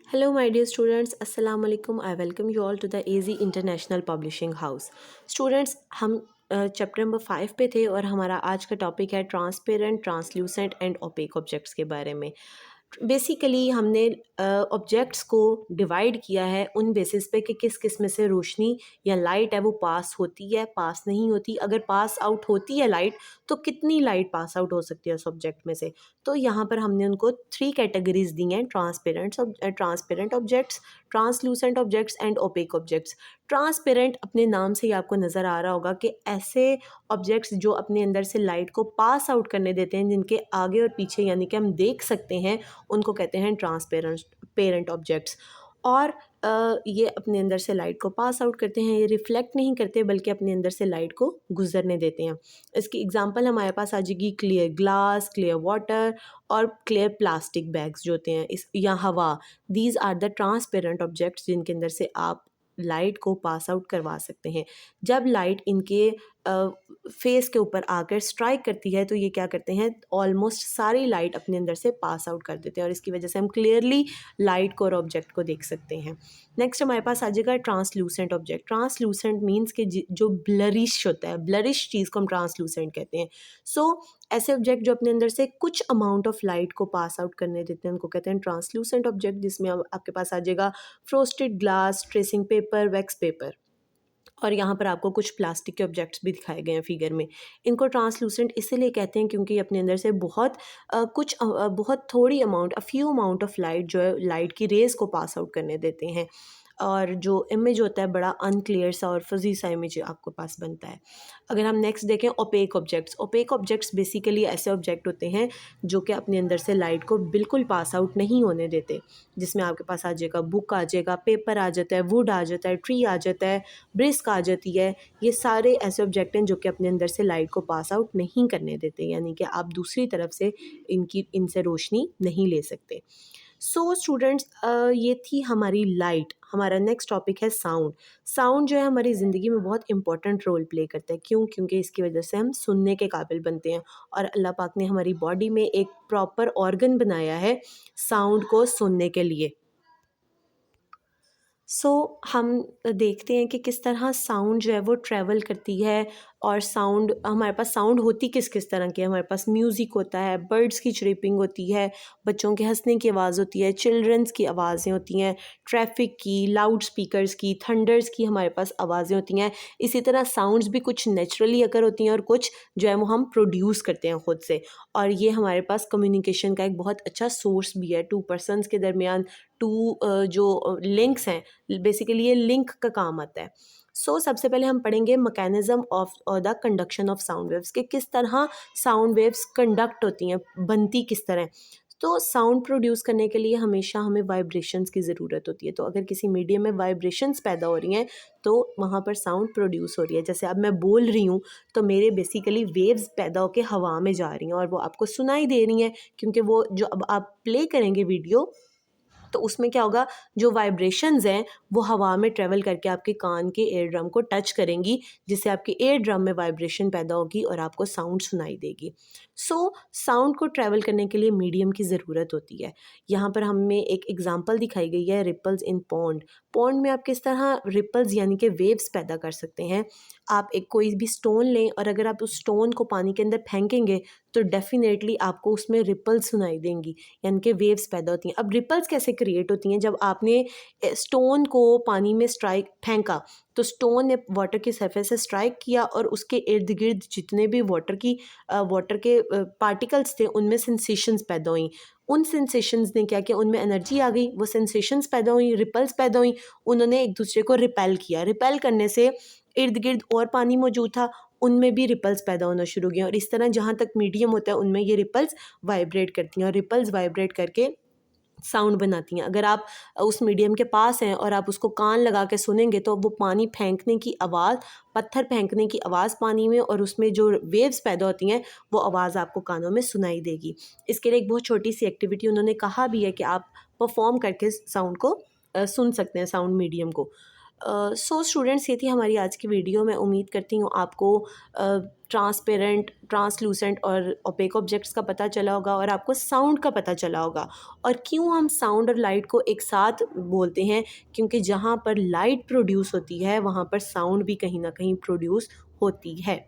Hello, my dear students. Assalamu alaikum. I welcome you all to the AZ International Publishing House. Students, हम chapter number 5 पे थे और हमारा आज का टॉपिक है transparent, translucent and opaque objects के बारे में। बेसिकली हमने ऑब्जेक्ट्स को डिवाइड किया है उन बेसिस पे कि किस किस में से रोशनी या लाइट है वो पास होती है, पास नहीं होती। अगर पास आउट होती है लाइट तो कितनी लाइट पास आउट हो सकती है उस ऑब्जेक्ट में से। तो यहाँ पर हमने उनको 3 कैटेगरीज दी हैं, transparent objects, translucent objects and opaque objects. Transparent अपने नाम से ही आपको नज़र आ रहा होगा कि ऐसे ऑब्जेक्ट्स जो अपने अंदर से लाइट को पास आउट करने देते हैं, जिनके आगे और पीछे यानी कि हम देख सकते हैं, उनको कहते हैं ट्रांसपेरेंट पेरेंट ऑब्जेक्ट्स। और ये अपने अंदर से लाइट को पास आउट करते हैं, ये रिफ्लेक्ट नहीं करते बल्कि अपने अंदर से लाइट को गुजरने देते हैं। इसकी एग्जांपल हमारे पास आ जाएगी क्लियर ग्लास, क्लियर वाटर और क्लियर प्लास्टिक बैग्स जो होते हैं इस या हवा। These are the transparent objects जिनके अंदर से आप लाइट को पास आउट करवा सकते हैं। जब लाइट इनके फेस के ऊपर आकर स्ट्राइक करती है तो ये क्या करते हैं, ऑलमोस्ट सारी लाइट अपने अंदर से पास आउट कर देते हैं और इसकी वजह से हम क्लियरली लाइट को और ऑब्जेक्ट को देख सकते हैं। नेक्स्ट हमारे पास आ जाएगा ट्रांसलूसेंट ऑब्जेक्ट। ट्रांसलूसेंट मीन्स कि जो ब्लरिश होता है, ब्लरिश चीज़ को हम ट्रांसलूसेंट कहते हैं। सो ऐसे ऑब्जेक्ट जो अपने अंदर से कुछ अमाउंट ऑफ लाइट को पास आउट करने देते हैं उनको कहते हैं ट्रांसलूसेंट ऑब्जेक्ट, जिसमें आपके पास आ जाएगा frosted glass, tracing paper, wax paper. और यहाँ पर आपको कुछ प्लास्टिक के ऑब्जेक्ट्स भी दिखाए गए हैं फिगर में। इनको ट्रांसलूसेंट इसीलिए कहते हैं क्योंकि अपने अंदर से बहुत थोड़ी amount, few amount of light जो है, लाइट की रेज को पास आउट करने देते हैं और जो इमेज होता है बड़ा अनक्लियर सा और फजी सा इमेज आपके पास बनता है। अगर हम नेक्स्ट देखें opaque objects. Opaque objects basically ऐसे ऑब्जेक्ट होते हैं जो कि अपने अंदर से लाइट को बिल्कुल पास आउट नहीं होने देते, जिसमें आपके पास आ जाएगा बुक आ जाएगा, पेपर आ जाता है, वुड आ जाता है, ट्री आ जाता है, ब्रिस्क आ जाती है। ये सारे ऐसे ऑब्जेक्ट हैं जो कि अपने अंदर से लाइट को पास आउट नहीं करने देते, यानी कि आप दूसरी तरफ से इनसे रोशनी नहीं ले सकते। सो स्टूडेंट्स, ये थी हमारी लाइट। हमारा नेक्स्ट टॉपिक है साउंड। साउंड जो है हमारी ज़िंदगी में बहुत इंपॉर्टेंट रोल प्ले करता है। क्यों? क्योंकि इसकी वजह से हम सुनने के काबिल बनते हैं और अल्लाह पाक ने हमारी बॉडी में एक प्रॉपर ऑर्गन बनाया है साउंड को सुनने के लिए। हम देखते हैं कि किस तरह साउंड जो है वो ट्रैवल करती है और साउंड, हमारे पास साउंड होती किस किस तरह की है। हमारे पास म्यूज़िक होता है, बर्ड्स की चिरपिंग होती है, बच्चों के हंसने की आवाज़ होती है, चिल्ड्रंस की आवाज़ें होती हैं, ट्रैफिक की, लाउड स्पीकर्स की, थंडर्स की हमारे पास आवाज़ें होती हैं। इसी तरह साउंड्स भी कुछ नेचुरली अकर होती हैं और कुछ जो है वो हम प्रोड्यूस करते हैं ख़ुद से। और ये हमारे पास कम्युनिकेशन का एक बहुत अच्छा सोर्स भी है। टू पर्सनस के दरमियान जो लिंक्स हैं, बेसिकली ये लिंक का काम आता है। सबसे पहले हम पढ़ेंगे mechanism of the conduction of sound waves, कि किस तरह साउंड वेव्स कंडक्ट होती हैं, बनती किस तरह। तो साउंड प्रोड्यूस करने के लिए हमेशा हमें वाइब्रेशंस की ज़रूरत होती है। तो अगर किसी मीडियम में वाइब्रेशंस पैदा हो रही हैं तो वहाँ पर साउंड प्रोड्यूस हो रही है। जैसे अब मैं बोल रही हूँ तो मेरे बेसिकली वेव्स पैदा होकर हवा में जा रही हैं और वो आपको सुनाई दे रही हैं, क्योंकि वो जो अब आप प्ले करेंगे वीडियो तो उसमें क्या होगा, जो वाइब्रेशंस हैं वो हवा में ट्रेवल करके आपके कान के एयर ड्रम को टच करेंगी, जिससे आपके एयर ड्रम में वाइब्रेशन पैदा होगी और आपको साउंड सुनाई देगी। साउंड को ट्रैवल करने के लिए मीडियम की ज़रूरत होती है। यहाँ पर हमें एक एग्जांपल दिखाई गई है, रिपल्स इन पॉन्ड। पॉन्ड में आप किस तरह रिपल्स यानी कि वेव्स पैदा कर सकते हैं। आप एक कोई भी स्टोन लें और अगर आप उस स्टोन को पानी के अंदर फेंकेंगे तो डेफिनेटली आपको उसमें रिपल्स सुनाई देंगी, यानी कि वेव्स पैदा होती हैं। अब रिपल्स कैसे क्रिएट होती हैं? जब आपने स्टोन को पानी में स्ट्राइक फेंका तो स्टोन ने वाटर की सरफेस से स्ट्राइक किया और उसके इर्द गिर्द जितने भी वाटर के पार्टिकल्स थे उनमें सेंसेशंस पैदा हुई। उन सेंसेशंस ने क्या किया, उनमें एनर्जी आ गई, वो सेंसेशंस पैदा हुई, रिपल्स पैदा हुई, उन्होंने एक दूसरे को रिपेल किया। रिपेल करने से इर्द गिर्द और पानी मौजूद था, उनमें भी रिपल्स पैदा होना शुरू हो गए और इस तरह जहाँ तक मीडियम होता है उनमें ये रिपल्स वाइब्रेट करती हैं और रिपल्स वाइब्रेट करके साउंड बनाती हैं। अगर आप उस मीडियम के पास हैं और आप उसको कान लगा के सुनेंगे तो वो पानी फेंकने की आवाज़, पत्थर फेंकने की आवाज़ पानी में, और उसमें जो वेव्स पैदा होती हैं वो आवाज़ आपको कानों में सुनाई देगी। इसके लिए एक बहुत छोटी सी एक्टिविटी उन्होंने कहा भी है कि आप परफॉर्म करके साउंड को सुन सकते हैं, साउंड मीडियम को। सो स्टूडेंट्स, ये थी हमारी आज की वीडियो। मैं उम्मीद करती हूँ आपको ट्रांसपेरेंट, ट्रांसलूसेंट और ओपेक ऑब्जेक्ट्स का पता चला होगा और आपको साउंड का पता चला होगा। और क्यों हम साउंड और लाइट को एक साथ बोलते हैं, क्योंकि जहाँ पर लाइट प्रोड्यूस होती है वहाँ पर साउंड भी कहीं ना कहीं प्रोड्यूस होती है।